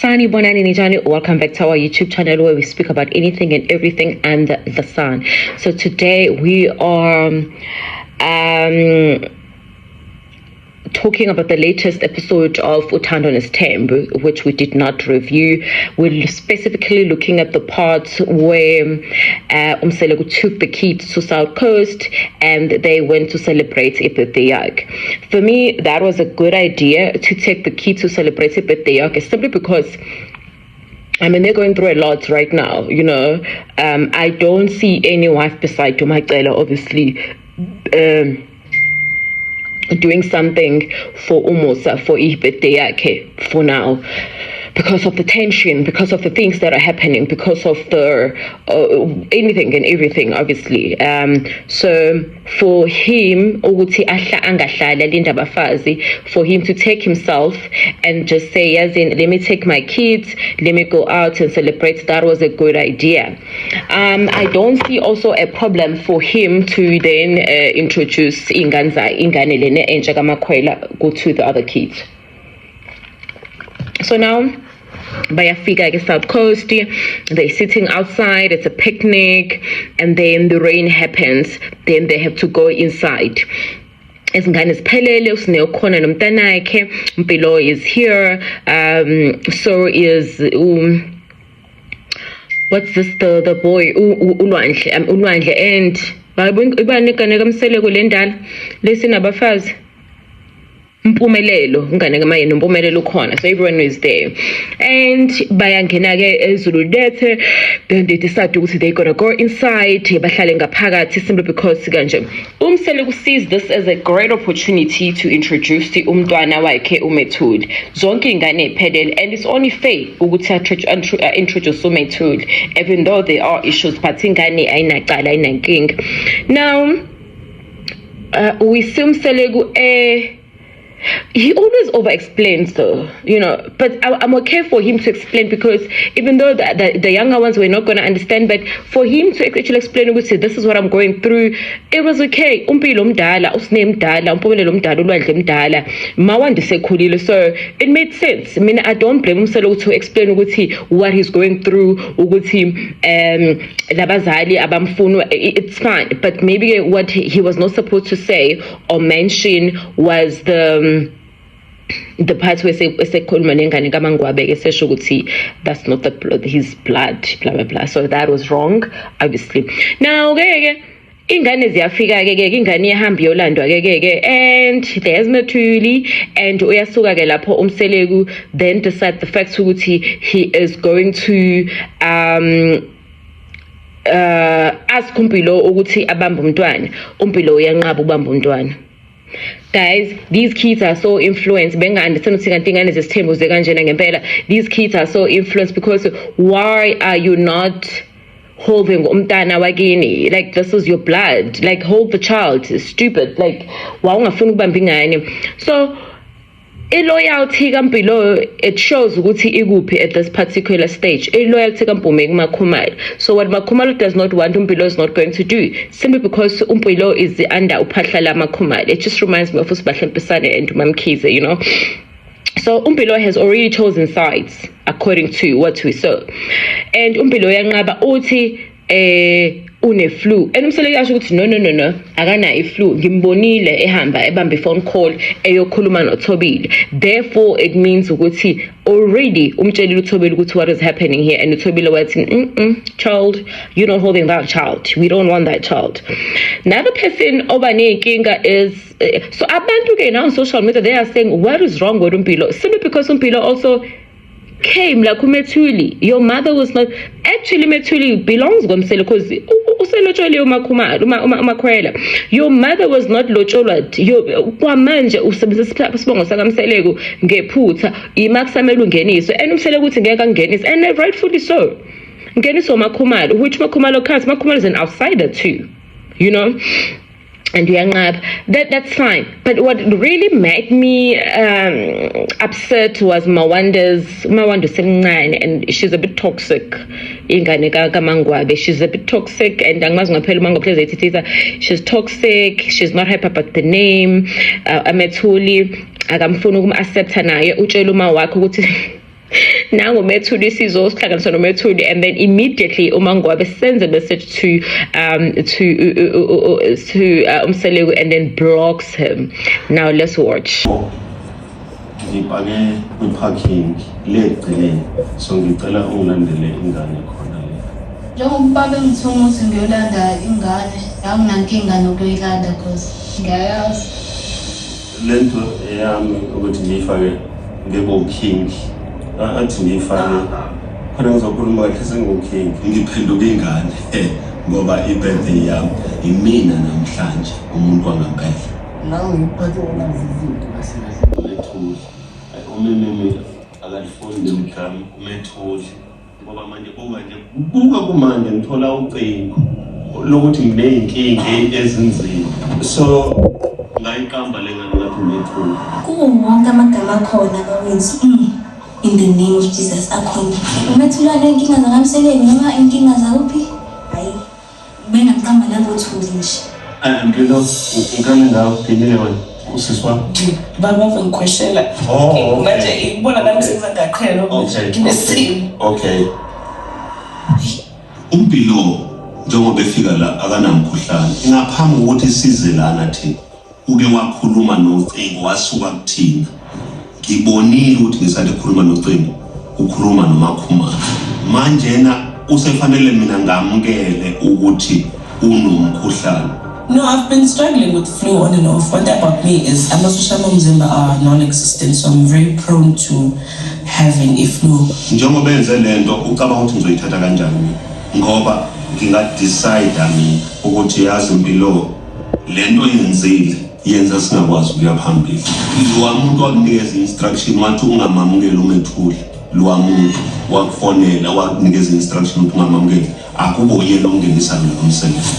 Sani Bonani Nijani, welcome back to our YouTube channel where we speak about anything and everything under the sun. So today we are talking about the latest episode of Uthando Nesithembu, which we did not review. We're specifically looking at the parts where Umseleko took the kids to South Coast and they went to celebrate Ipethiak. For me, that was a good idea to take the kids to celebrate Ipethiak, simply because I mean, they're going through a lot right now, you know. I don't see any wife beside Dumacela, obviously, doing something for Umusa, for Ipethiak for now, because of the tension, because of the things that are happening, because of the anything and everything, obviously. So for him, for him to take himself and just say, as in, let me take my kids, let me go out and celebrate, that was a good idea. I don't see also a problem for him to then introduce Ingane go to the other kids. So now, Bayafika South Coast, they're sitting outside, it's a picnic, and then the rain happens, then they have to go inside. Izingane ziphelele, uSineo khona nomntanakhe, Mpilo is here, so is what's this, the boy uLwandle, and bayanika kamseleko lendala lesinabafazi Mpumelelo, so everyone is there. And then they decide they're gonna go inside, simply because Umseleko sees this as a great opportunity to introduce the Umntwana wakhe uMethuli. Zonke ingane pedal, and it's only fair ukuthi introduce uMethuli, even though there are issues, but ingane ayinaqala ayinankinga. Now we see Umseleko he always over-explains though, you know, but I'm okay for him to explain, because even though the younger ones were not going to understand, but for him to actually explain, we say, this is what I'm going through, it was okay. Umpilo mdala, usine mdala, umpumelelo mdala, ulwandle mdala, mawande sekhulile. So it made sense. I mean, I don't blame Umseleko to explain what he's going through, labazali abamfunu, it's fine. But maybe what he was not supposed to say or mention was the part where that's not his blood, blah blah blah. So that was wrong, obviously. Now ingane ziyafika ingane ihamba yolandwa and there's Methuli, and uyasuka lapho Umseleko then decide the fact ukuthi he is going to ask Umpilo ukuthi abambe umntwana. Umpilo uyanqaba ubamba umntwana. Guys, these kids are so influenced. These kids are so influenced because why are you not holding umntana wakini? Like, this is your blood. Like, hold the child. It's stupid. Like, so loyalty kaMpilo, it shows ukuthi ikuphi at this particular stage. Loyalty kaMpume kuMakhumalo. So what Makhumalo does not want, Umpilo is not going to do, simply because Umpilo is under uphahla la Makhumalo. It just reminds me of uSibahla Mpisane and Mamkhize, you know. So Umpilo has already chosen sides according to what we saw, and Umpilo yanqaba uthi une flu, and Umseleko yasho ukuthi no akana iflu, ngimbonile ehamba ebambe phone call eyokhuluma noThobile. Therefore it means ukuthi already umtshelile uThobile ukuthi what is happening here, and uThobile wathi child, you're not holding that child, we don't want that child. Another person oba nenkinga is so abantu ke now on social media, they are saying what is wrong with Umpilo, simply because Umpilo also came like uMethuli. Your mother was not actually, Methuli belongs kumsele because your mother was not locholwa. Kwamanje usebenzisa isibongo sakaMseleko ngephutha imakusamela ungeniswe, and uMseleko uthi ngeke angenise, and rightfully so. Ngeniso Makhumalo, which Makhumalo counts. Makhumalo is an outsider too, you know. And that's fine. But what really made me upset was Mawande Semncane, and she's a bit toxic. She's a bit toxic, and she's toxic. She's not happy about the name. Amethuli akamfuna accept naye utshela uma wakhe ukuthi nangu Methuli sizosihlanganisa noMethuli, and then immediately uMangwabe sends a message to Umseleku and then blocks him. Now let's watch. Ngibhake kwi-parking legcileni, so ngicela ungilandele ingane khona le. Njengoba bengithuma ukuthi ngiyolanda ingane, anginankinga nokuyilanda because ngiyayazi. Lento yami ukuthi ngiyifake ngebo-king, athi ngiyifake khona ngizokhuluma kahle sengiwu-king, ngiphenduke ingane ngoba i-birthday yami imina namhlanje, umuntu wangempela. Nawe ngiphathe izinto Umethuli umememe akalifuni lemgama uMethuli ngoba manje buka kumanje ngithola ucingo lokuthi ngineyinkinga ezinzima, so ngayiqamba lengane ngathi uMethuli Kuwo wonke amagama akhona kaWinsu, in the name of Jesus akhona. uMethuli wanenkinga zakaMseleku noma inkinga zakuphi? Hayi, bengiqamba nabothuli nje. Ngilo ngikame ngawo philile wena usiswa baba ngikhweshela manje ibona nami sengizaqhela ukuthi nginesimo. Okay. Umpilo njengoba efika la akanamkhuhlane, ngaphambi kokuthi size lana thina uke wakhuluma nocingo wasuka kuthina. Ngibonile ukuthi ngisathi khuluma nocingo ukhuluma noMakhumalo, manje na usefanele mina ngamukele ukuthi unomkhuhlane. No, I've been struggling with flu on and off. What about me is amasosha omzimba are non-existent, so I'm very prone to having a flu. Njengoba benze lento ucabanga ukuthi ngizoyithatha kanjani ngoba ngingadecide mina ukuthi yazi impilo lento yenzile yenza singakwazi ukuya phambili. Lo muntu wakunikeza instruction wathi ungamamukeli uMethuli, lo muntu wakufonela wakunikeza instruction ukuthi ungamamukeli, akubo yena ongenisa lo msebenzi.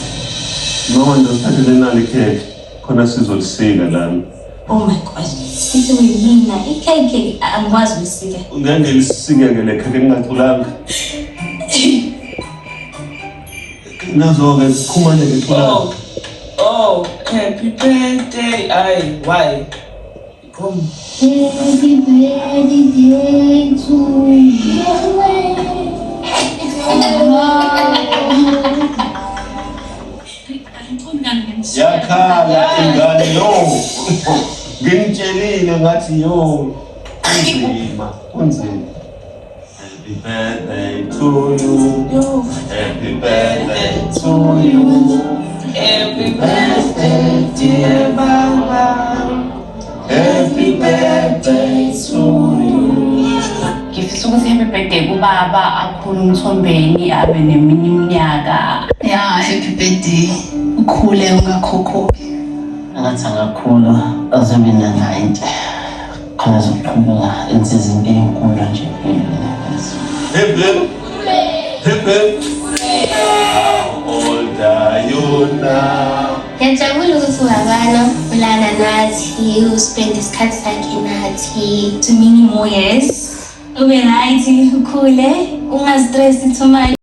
No, ndosithathele nali cake khona sizolisika lana. Oh my God, sithi wena ikheke angikwazi ukusika. Ngeke lisike ngele cake ningaculanga. Nazo-ke sikhumane ngeculanga. Oh, happy birthday. Why? Come. Happy birthday to you. Yakhala ingane yo. Ngimtshelile ngathi yo. Kunzima. Happy birthday to you. Happy birthday to you. Happy birthday, dear Baba. Happy birthday to you. Ngifisa ukuthi happy birthday kubaba akhule umthombeni abe neminye iminyaka. Yeah, happy birthday. Ukhule ungakhokhobi. Ngathi angakhula azobe na-90 khona zokuqhubeka insizini enkulu nje Hip hip. Hip hip. How old are you now? Ngiyajabula ukuthi ungabana ulana nathi uspend isikhathi sakhe nathi To many more years. Ube right, ukhule, ungastress too much.